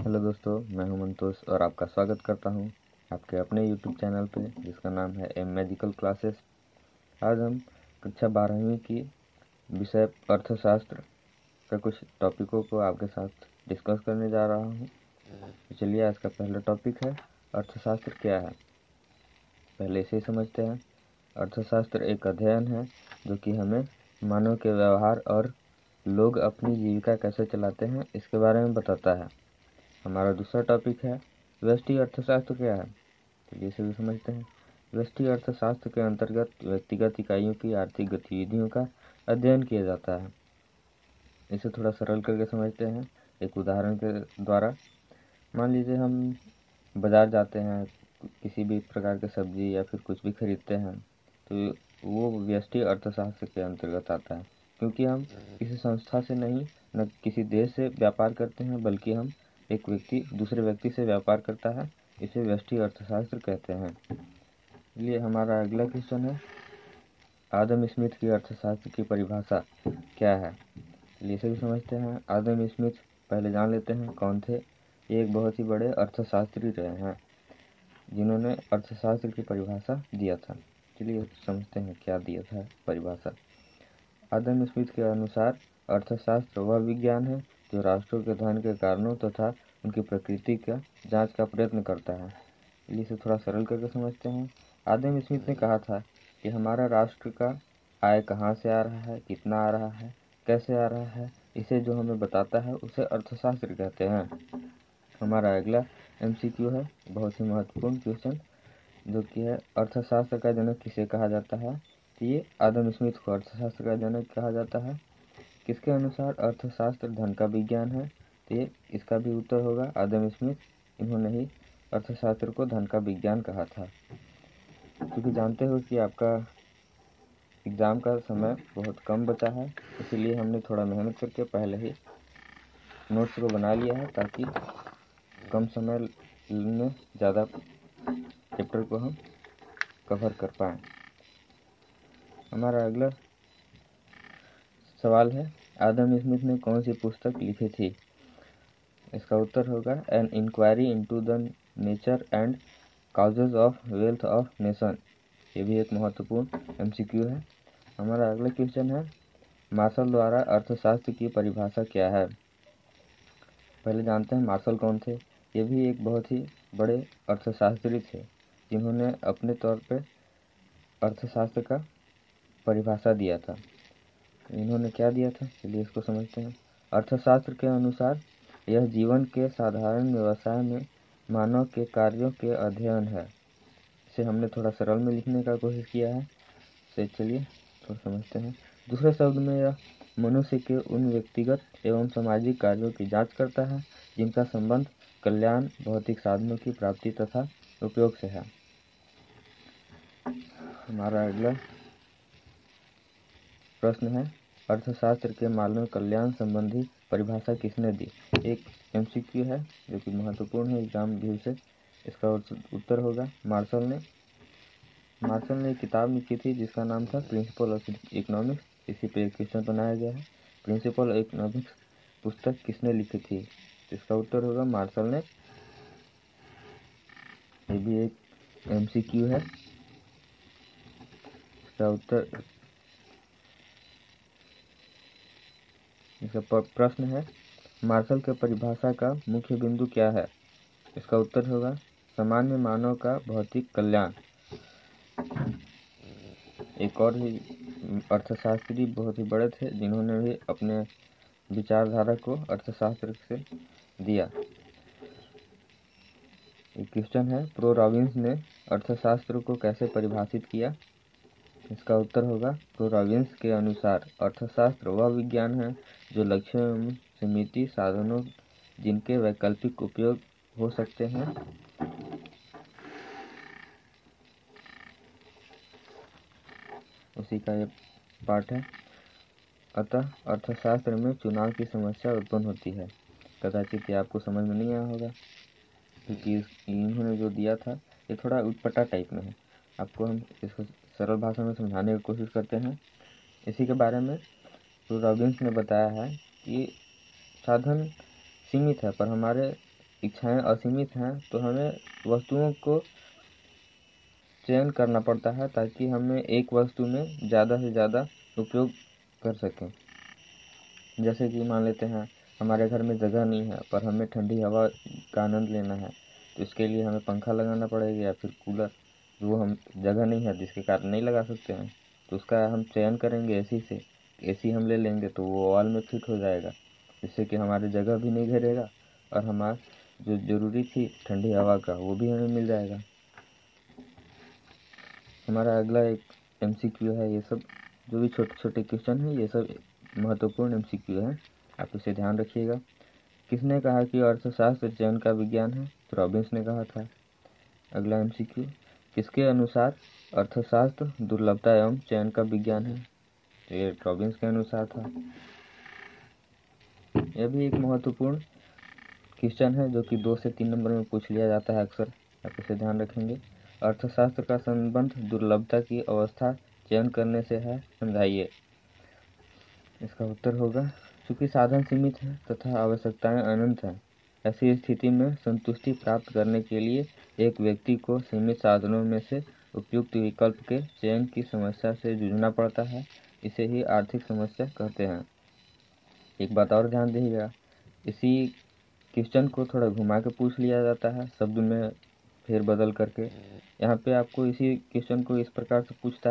Hello दोस्तों, मैं हूं मंतोष और आपका स्वागत करता हूं आपके अपने यूट्यूब चैनल पे जिसका नाम है एम मैजिकल क्लासेस। आज हम कक्षा 12वीं की विषय अर्थशास्त्र का कुछ टॉपिकों को आपके साथ डिस्कस करने जा रहा हूं। तो चलिए, आज का पहला टॉपिक है अर्थशास्त्र क्या है। पहले इसे ही समझते हैं। अर्थशास्त्र एक अध्ययन है जो कि हमें मानव के व्यवहार और लोग अपनी जीविका कैसे चलाते हैं इसके बारे में बताता है। हमारा दूसरा टॉपिक है व्यष्टि अर्थशास्त्र क्या है। चलिए इसे भी समझते हैं। व्यष्टि अर्थशास्त्र के अंतर्गत व्यक्तिगत इकाइयों की आर्थिक गतिविधियों का अध्ययन किया जाता है। इसे थोड़ा सरल करके समझते हैं एक उदाहरण के द्वारा। मान लीजिए हम बाजार जाते हैं, किसी भी प्रकार के सब्जी या फिर कुछ भी खरीदते हैं, तो वो व्यष्टि अर्थशास्त्र के अंतर्गत आता है, क्योंकि हम किसी संस्था से नहीं, न किसी देश से व्यापार करते हैं, बल्कि हम एक व्यक्ति दूसरे व्यक्ति से व्यापार करता है। इसे व्यष्टि अर्थशास्त्र कहते हैं। इसलिए हमारा अगला क्वेश्चन है आदम स्मिथ की अर्थशास्त्र की परिभाषा क्या है। चलिए इसे भी समझते हैं। आदम स्मिथ पहले जान लेते हैं कौन थे। ये एक बहुत ही बड़े अर्थशास्त्री रहे हैं जिन्होंने अर्थशास्त्र की परिभाषा दिया था। चलिए समझते हैं क्या दिया था परिभाषा। आदम स्मिथ के अनुसार अर्थशास्त्र वह विज्ञान है जो राष्ट्रों के धन के कारणों तथा उनकी प्रकृति का जांच का प्रयत्न करता है। इसे थोड़ा सरल करके समझते हैं। आदम स्मिथ ने कहा था कि हमारा राष्ट्र का आय कहाँ से आ रहा है, कितना आ रहा है, कैसे आ रहा है, इसे जो हमें बताता है उसे अर्थशास्त्र कहते हैं। हमारा अगला एमसीक्यू है, बहुत ही महत्वपूर्ण क्वेश्चन, जो कि है अर्थशास्त्र का जनक किसे कहा जाता है। तो ये आदम स्मिथ को अर्थशास्त्र का जनक कहा जाता है। किसके अनुसार अर्थशास्त्र धन का विज्ञान है। तो ये इसका भी उत्तर होगा आदम स्मिथ। इन्होंने ही अर्थशास्त्र को धन का विज्ञान कहा था। क्योंकि जानते हो कि आपका एग्ज़ाम का समय बहुत कम बचा है, इसीलिए हमने थोड़ा मेहनत करके पहले ही नोट्स को बना लिया है ताकि कम समय में ज़्यादा चैप्टर को हम कवर कर पाएँ। हमारा अगला सवाल है आदम स्मिथ ने कौन सी पुस्तक लिखी थी। इसका उत्तर होगा an inquiry into the nature and causes of wealth of nation. ये भी एक महत्वपूर्ण एमसीक्यू है। हमारा अगला क्वेश्चन है मार्शल द्वारा अर्थशास्त्र की परिभाषा क्या है। पहले जानते हैं मार्शल कौन थे। ये भी एक बहुत ही बड़े अर्थशास्त्री थे जिन्होंने अपने तौर पे अर्थशास्त्र का परिभाषा दिया था। इन्होंने क्या दिया था, चलिए इसको समझते हैं। अर्थशास्त्र के अनुसार यह जीवन के साधारण व्यवसाय में मानव के कार्यों के अध्ययन है। इसे हमने थोड़ा सरल में लिखने का कोशिश किया है, से चलिए थोड़ा समझते हैं। दूसरे शब्द में यह मनुष्य के उन व्यक्तिगत एवं सामाजिक कार्यों की जांच करता है जिनका संबंध कल्याण, भौतिक साधनों की प्राप्ति तथा उपयोग से है। हमारा अगला प्रश्न है अर्थशास्त्र के मानव कल्याण संबंधी परिभाषा किसने दी। एक एमसीक्यू है जो कि महत्वपूर्ण है एग्जाम व्यू से। इसका उत्तर होगा मार्शल ने। मार्शल ने एक किताब लिखी थी जिसका नाम था प्रिंसिपल ऑफ इकोनॉमिक्स। इसी पे एक क्वेश्चन बनाया गया है, प्रिंसिपल ऑफ इकोनॉमिक्स पुस्तक किसने लिखी थी। इसका उत्तर होगा मार्शल ने। ये भी एक एमसीक्यू है। इसका उत्तर, इसका प्रश्न है मार्शल के परिभाषा का मुख्य बिंदु क्या है। इसका उत्तर होगा सामान्य मानव का भौतिक कल्याण। एक और भी अर्थशास्त्री बहुत ही बड़े थे जिन्होंने भी अपने विचारधारा को अर्थशास्त्र से दिया। एक क्वेश्चन है प्रो रॉबिन्स ने अर्थशास्त्र को कैसे परिभाषित किया। इसका उत्तर होगा प्रो रॉबिन्स के अनुसार अर्थशास्त्र वह विज्ञान है जो लक्ष्यों एवं सीमित साधनों जिनके वैकल्पिक उपयोग हो सकते हैं उसी का ये पार्ट है। अतः अर्थशास्त्र में चुनाव की समस्या उत्पन्न होती है। कदाचित ये आपको समझ में नहीं आया होगा क्योंकि इन्होंने जो दिया था ये थोड़ा उटपटा टाइप में है। आपको हम इसको सरल भाषा में समझाने की कोशिश करते हैं। इसी के बारे में रॉबिन्स ने बताया है कि साधन सीमित है पर हमारे इच्छाएं असीमित हैं तो हमें वस्तुओं को चयन करना पड़ता है ताकि हमें एक वस्तु में ज़्यादा से ज़्यादा उपयोग कर सकें। जैसे कि मान लेते हैं हमारे घर में जगह नहीं है पर हमें ठंडी हवा का आनंद लेना है, तो इसके लिए हमें पंखा लगाना पड़ेगा या फिर कूलर, वो हम जगह नहीं है जिसके कारण नहीं लगा सकते हैं, तो उसका हम चयन करेंगे एसी से। एसी हम ले लेंगे तो वो वॉल में फिट हो जाएगा, जिससे कि हमारी जगह भी नहीं घेरेगा और हमारा जो ज़रूरी थी ठंडी हवा का वो भी हमें मिल जाएगा। हमारा अगला एक MCQ है। ये सब जो भी छोटे छोटे क्वेश्चन हैं ये सब महत्वपूर्ण MCQ है, आप इसे ध्यान रखिएगा। किसने कहा कि अर्थशास्त्र चयन का विज्ञान है? तो रॉबिन्स ने कहा था। अगला MCQ, किसके अनुसार अर्थशास्त्र दुर्लभता एवं चयन का विज्ञान है? तो ये रॉबिन्स के अनुसार था। यह भी एक महत्वपूर्ण क्वेश्चन है जो कि 2 से 3 नंबर में पूछ लिया जाता है अक्सर, आप इसे ध्यान रखेंगे। अर्थशास्त्र का संबंध दुर्लभता की अवस्था चयन करने से है, समझाइए। इसका उत्तर होगा, चूंकि साधन सीमित है तथा आवश्यकताएं अनंत हैं, ऐसी स्थिति में संतुष्टि प्राप्त करने के लिए एक व्यक्ति को सीमित साधनों में से उपयुक्त विकल्प के चयन की समस्या से जूझना पड़ता है। इसे ही आर्थिक समस्या कहते हैं। एक बात और ध्यान दीजिएगा, इसी क्वेश्चन को थोड़ा घुमा के पूछ लिया जाता है, शब्द में फेर बदल करके। यहाँ पे आपको इसी क्वेश्चन को इस प्रकार से पूछता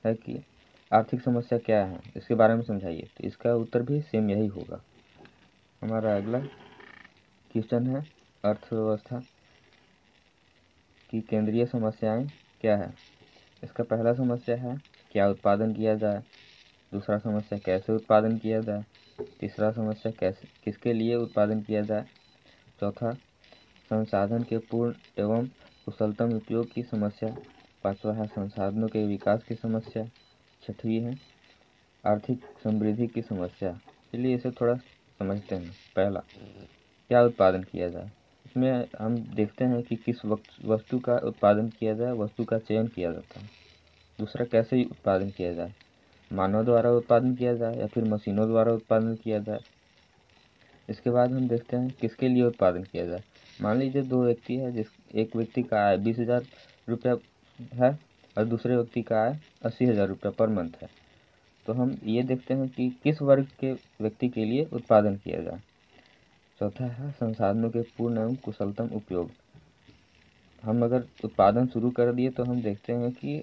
है कि आर्थिक समस्या क्या है, इसके बारे में समझाइए, तो इसका उत्तर भी सेम यही होगा। हमारा अगला क्वेश्चन है, अर्थव्यवस्था की केंद्रीय समस्याएं क्या है? इसका पहला समस्या है क्या उत्पादन किया जाए, दूसरा समस्या कैसे उत्पादन किया जाए, तीसरा समस्या कैसे किसके लिए उत्पादन किया जाए, चौथा संसाधन के पूर्ण एवं कुशलतम उपयोग की समस्या, पांचवा है संसाधनों के विकास की समस्या, छठवीं है आर्थिक समृद्धि की समस्या। चलिए इसे थोड़ा समझते हैं। पहला, क्या उत्पादन किया जाए। इसमें हम देखते हैं कि किस वस्तु का उत्पादन किया जाए, वस्तु का चयन किया जाता है। दूसरा, कैसे उत्पादन किया जाए, मानव द्वारा उत्पादन किया जाए या फिर मशीनों द्वारा उत्पादन किया जाए। इसके बाद हम देखते हैं किसके लिए उत्पादन किया जाए। मान लीजिए 2 व्यक्ति है, एक व्यक्ति का आय 20,000 रुपया है और दूसरे व्यक्ति का आय 80,000 रुपया पर मंथ है, तो हम ये देखते हैं कि किस वर्ग के व्यक्ति के लिए उत्पादन किया जाए। चौथा है संसाधनों के पूर्ण एवं कुशलतम उपयोग। हम अगर उत्पादन शुरू कर दिए तो हम देखते हैं कि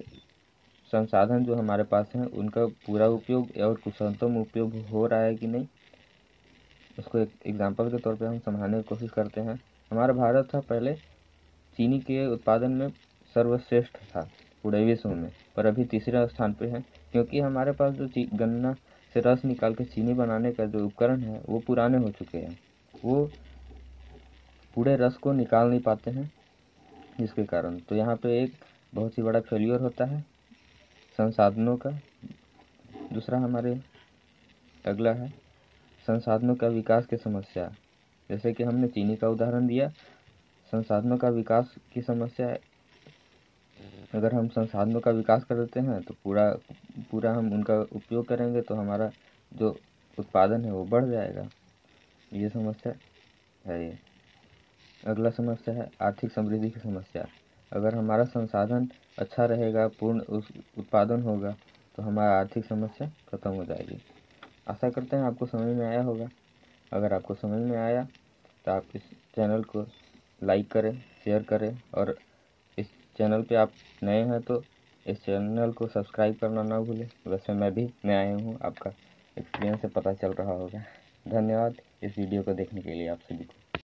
संसाधन जो हमारे पास हैं उनका पूरा उपयोग और कुशलतम उपयोग हो रहा है कि नहीं। इसको एक एग्जाम्पल के तौर पे हम समझाने की कोशिश करते हैं। हमारा भारत था पहले चीनी के उत्पादन में सर्वश्रेष्ठ था पूरे विश्व में, पर अभी तीसरे स्थान पे है, क्योंकि हमारे पास जो गन्ना से रस निकाल के चीनी बनाने का जो उपकरण है वो पुराने हो चुके हैं, वो पूरे रस को निकाल नहीं पाते हैं, जिसके कारण तो यहाँ पे एक बहुत ही बड़ा फेलियर होता है संसाधनों का। दूसरा हमारे अगला है संसाधनों का विकास की समस्या। जैसे कि हमने चीनी का उदाहरण दिया, संसाधनों का विकास की समस्या है। अगर हम संसाधनों का विकास कर देते हैं तो पूरा हम उनका उपयोग करेंगे तो हमारा जो उत्पादन है वो बढ़ जाएगा, ये समस्या है ये। अगला समस्या है आर्थिक समृद्धि की समस्या। अगर हमारा संसाधन अच्छा रहेगा, पूर्ण उत्पादन होगा, तो हमारा आर्थिक समस्या खत्म हो जाएगी। आशा करते हैं आपको समझ में आया होगा। अगर आपको समझ में आया तो आप इस चैनल को लाइक करें, शेयर करें, और इस चैनल पे आप नए हैं तो इस चैनल को सब्सक्राइब करना ना भूलें। वैसे मैं भी नया हूँ, आपका एक्सपीरियंस से पता चल रहा होगा। धन्यवाद इस वीडियो को देखने के लिए आप सभी को।